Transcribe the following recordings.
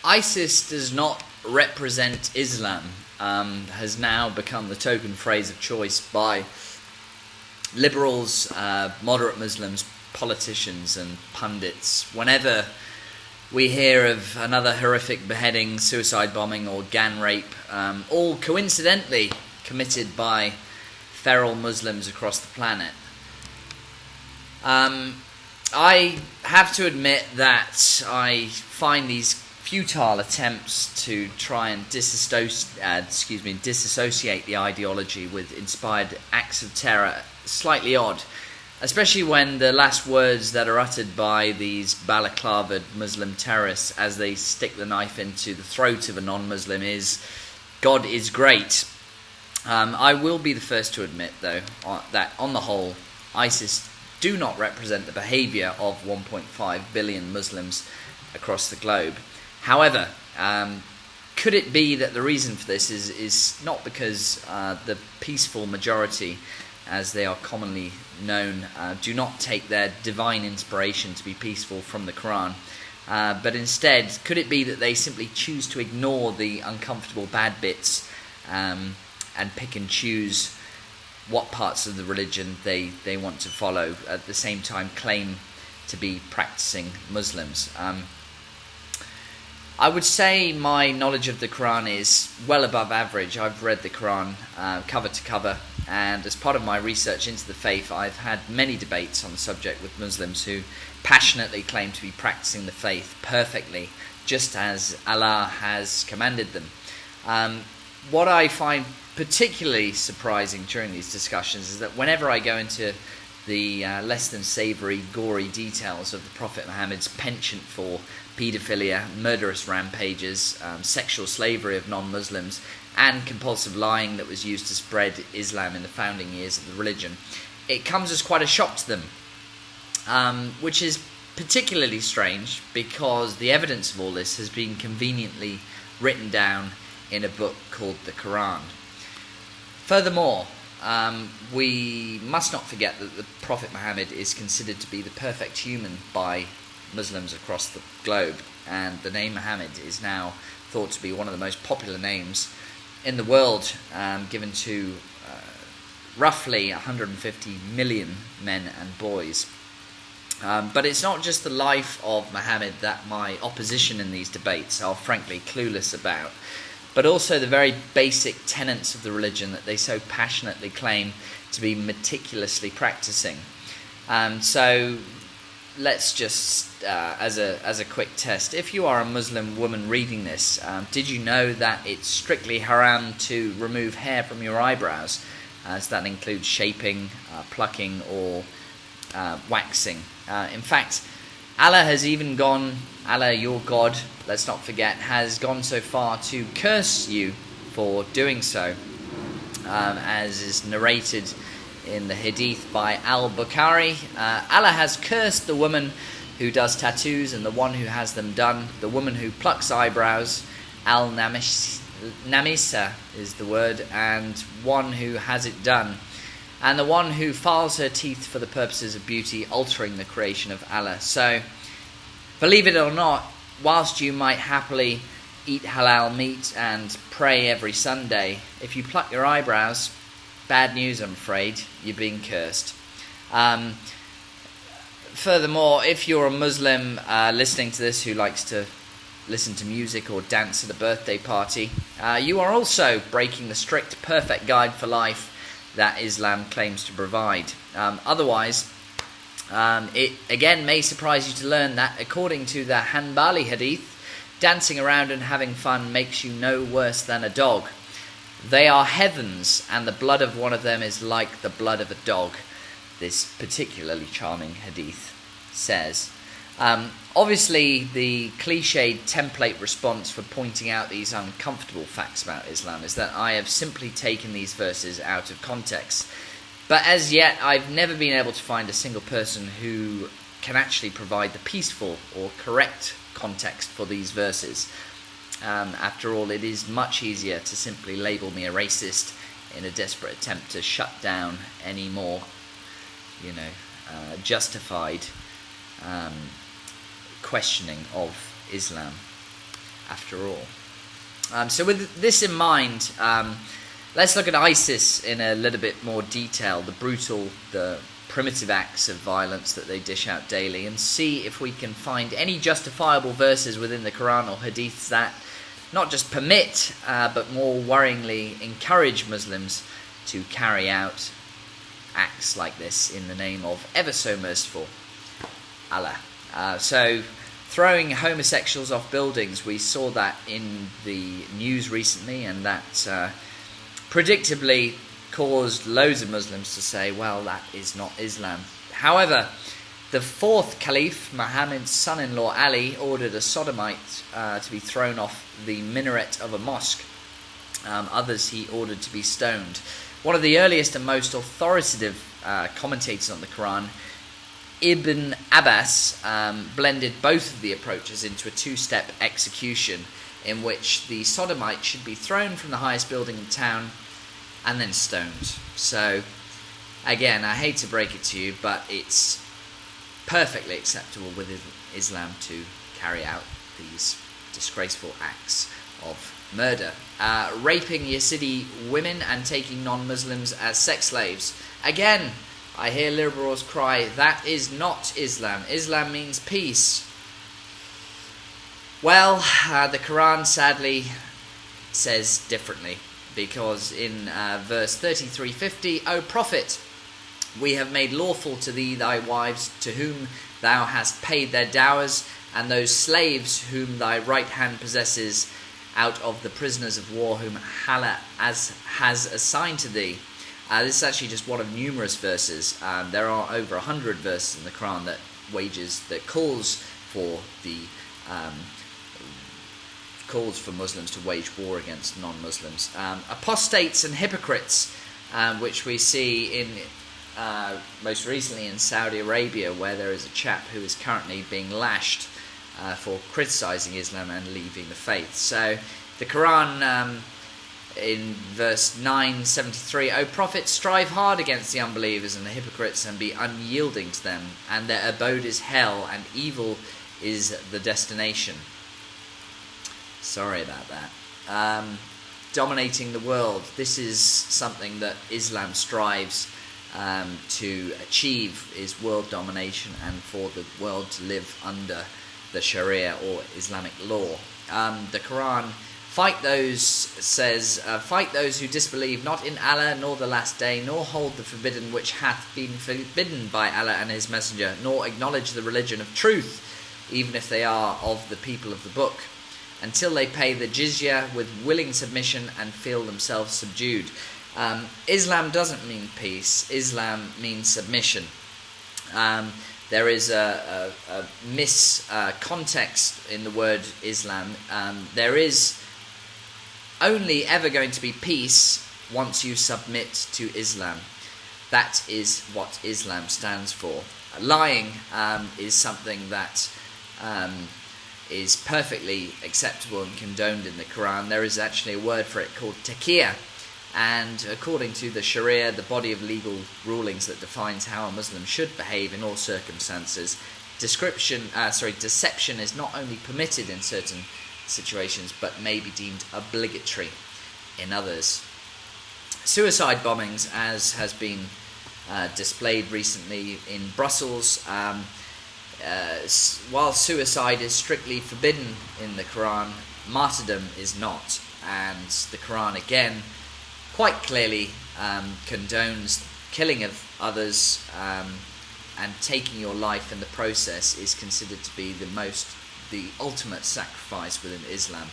ISIS does not represent Islam has now become the token phrase of choice by liberals, moderate Muslims, politicians and pundits. Whenever we hear of another horrific beheading, suicide bombing or gang rape, all coincidentally committed by feral Muslims across the planet, I have to admit that I find these futile attempts to try and disassociate the ideology with inspired acts of terror slightly odd, especially when the last words that are uttered by these balaclavaed Muslim terrorists as they stick the knife into the throat of a non-Muslim is, "God is great." I will be the first to admit, though, that on the whole, ISIS do not represent the behaviour of 1.5 billion Muslims across the globe. However, could it be that the reason for this is not because the peaceful majority, as they are commonly known, do not take their divine inspiration to be peaceful from the Quran, but instead, could it be that they simply choose to ignore the uncomfortable bad bits and pick and choose what parts of the religion they want to follow, at the same time claim to be practicing Muslims? I would say my knowledge of the Quran is well above average. I've read the Quran cover to cover, and as part of my research into the faith, I've had many debates on the subject with Muslims who passionately claim to be practicing the faith perfectly, just as Allah has commanded them. What I find particularly surprising during these discussions is that whenever I go into the less than savoury, gory details of the Prophet Muhammad's penchant for paedophilia, murderous rampages, sexual slavery of non-Muslims, and compulsive lying that was used to spread Islam in the founding years of the religion, it comes as quite a shock to them, which is particularly strange because the evidence of all this has been conveniently written down in a book called the Quran. Furthermore, we must not forget that the Prophet Muhammad is considered to be the perfect human by Muslims across the globe, and the name Muhammad is now thought to be one of the most popular names in the world, given to roughly 150 million men and boys. But it's not just the life of Muhammad that my opposition in these debates are frankly clueless about, but also the very basic tenets of the religion that they so passionately claim to be meticulously practicing. So let's just, as a quick test, if you are a Muslim woman reading this, did you know that it's strictly haram to remove hair from your eyebrows? So that includes shaping, plucking, or waxing. In fact, Allah has even gone, Allah, your God, let's not forget, has gone so far to curse you for doing so, as is narrated in the hadith by Al-Bukhari. Allah has cursed the woman who does tattoos and the one who has them done, the woman who plucks eyebrows, Al-Namisa is the word, and one who has it done, and the one who files her teeth for the purposes of beauty, altering the creation of Allah. So, believe it or not, whilst you might happily eat halal meat and pray every Sunday, if you pluck your eyebrows, bad news, I'm afraid, you're being cursed. Furthermore, if you're a Muslim listening to this who likes to listen to music or dance at a birthday party, you are also breaking the strict, perfect guide for life that Islam claims to provide. Otherwise, it again may surprise you to learn that according to the Hanbali hadith, dancing around and having fun makes you no worse than a dog. They are heavens, and the blood of one of them is like the blood of a dog, this particularly charming hadith says. Obviously, the cliched template response for pointing out these uncomfortable facts about Islam is that I have simply taken these verses out of context. But as yet, I've never been able to find a single person who can actually provide the peaceful or correct context for these verses. After all, it is much easier to simply label me a racist in a desperate attempt to shut down any more, justified questioning of Islam. after all. So with this in mind, let's look at ISIS in a little bit more detail, the primitive acts of violence that they dish out daily, and see if we can find any justifiable verses within the Quran or Hadiths that not just permit, but more worryingly encourage Muslims to carry out acts like this in the name of ever so merciful Allah. So throwing homosexuals off buildings, we saw that in the news recently, and that predictably caused loads of Muslims to say, well, that is not Islam. However, the fourth Caliph, Muhammad's son-in-law Ali, ordered a sodomite to be thrown off the minaret of a mosque. Others he ordered to be stoned. One of the earliest and most authoritative commentators on the Quran, Ibn Abbas, blended both of the approaches into a two-step execution in which the sodomite should be thrown from the highest building in town and then stoned. So, again, I hate to break it to you, but it's perfectly acceptable within Islam to carry out these disgraceful acts of murder. Raping Yazidi women and taking non-Muslims as sex slaves. Again, I hear liberals cry, that is not Islam. Islam means peace. Well, the Quran sadly says differently, because in verse 33:50, O Prophet, we have made lawful to thee thy wives to whom thou hast paid their dowers, and those slaves whom thy right hand possesses out of the prisoners of war whom Allah has assigned to thee. This is actually just one of numerous verses. There are over 100 verses in the Quran that calls for Muslims to wage war against non-Muslims. Apostates and hypocrites, which we see in most recently in Saudi Arabia, where there is a chap who is currently being lashed for criticising Islam and leaving the faith. So the Quran in verse 973, O Prophet, strive hard against the unbelievers and the hypocrites and be unyielding to them, and their abode is hell, and evil is the destination. Sorry about that. Dominating the world. This is something that Islam strives to achieve, is world domination, and for the world to live under the Sharia or Islamic law. The Quran fight those who disbelieve not in Allah nor the last day, nor hold the forbidden which hath been forbidden by Allah and his messenger, nor acknowledge the religion of truth, even if they are of the people of the book, until they pay the jizya with willing submission and feel themselves subdued. Islam doesn't mean peace. Islam means submission. There is a miscontext in the word Islam. There is only ever going to be peace once you submit to Islam. That is what Islam stands for. Lying is something that is perfectly acceptable and condoned in the Quran. There is actually a word for it called taqiyya, and according to the Sharia, the body of legal rulings that defines how a Muslim should behave in all circumstances, deception is not only permitted in certain situations but may be deemed obligatory in others. Suicide bombings, as has been displayed recently in Brussels, while suicide is strictly forbidden in the Quran, martyrdom is not, and the Quran again quite clearly condones killing of others, and taking your life in the process is considered to be the ultimate sacrifice within Islam.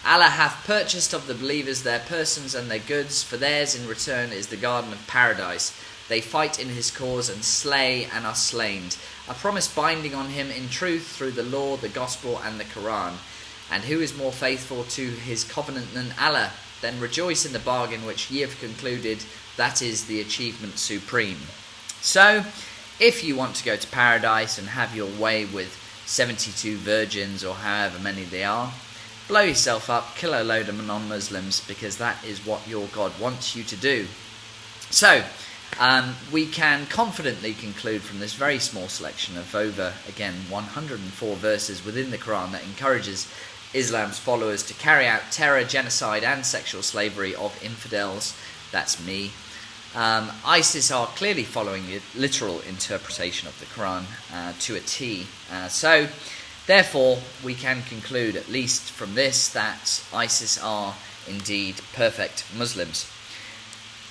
Allah hath purchased of the believers their persons and their goods, for theirs in return is the garden of paradise. They fight in his cause and slay and are slain. A promise binding on him in truth through the law, the gospel and the Quran. And who is more faithful to his covenant than Allah? Then rejoice in the bargain which ye have concluded. That is the achievement supreme. So, if you want to go to paradise and have your way with 72 virgins or however many they are, blow yourself up, kill a load of non-Muslims, because that is what your God wants you to do. So, we can confidently conclude from this very small selection of over, again, 104 verses within the Quran that encourages Islam's followers to carry out terror, genocide and sexual slavery of infidels. That's me. ISIS are clearly following the literal interpretation of the Quran to a T. So, therefore, we can conclude, at least from this, that ISIS are indeed perfect Muslims.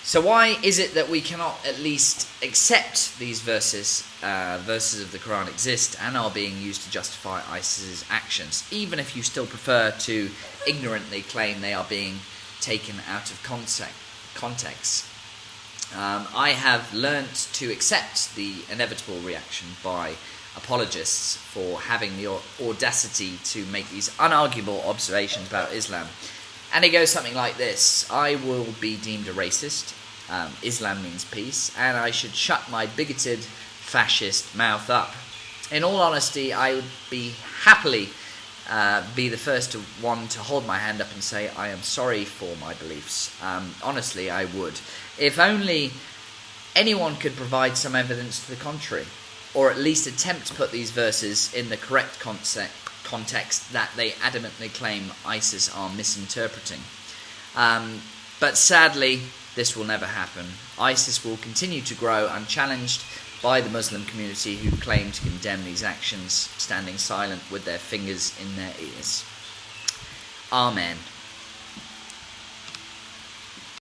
So why is it that we cannot at least accept these verses of the Quran exist and are being used to justify ISIS's actions, even if you still prefer to ignorantly claim they are being taken out of context? I have learnt to accept the inevitable reaction by apologists for having the audacity to make these unarguable observations about Islam. And it goes something like this: I will be deemed a racist, Islam means peace, and I should shut my bigoted fascist mouth up. In all honesty, I would be happily be the first one to hold my hand up and say I am sorry for my beliefs. Honestly, I would. If only anyone could provide some evidence to the contrary, or at least attempt to put these verses in the correct context that they adamantly claim ISIS are misinterpreting. But sadly, this will never happen. ISIS will continue to grow unchallenged by the Muslim community who claim to condemn these actions, standing silent with their fingers in their ears. Amen.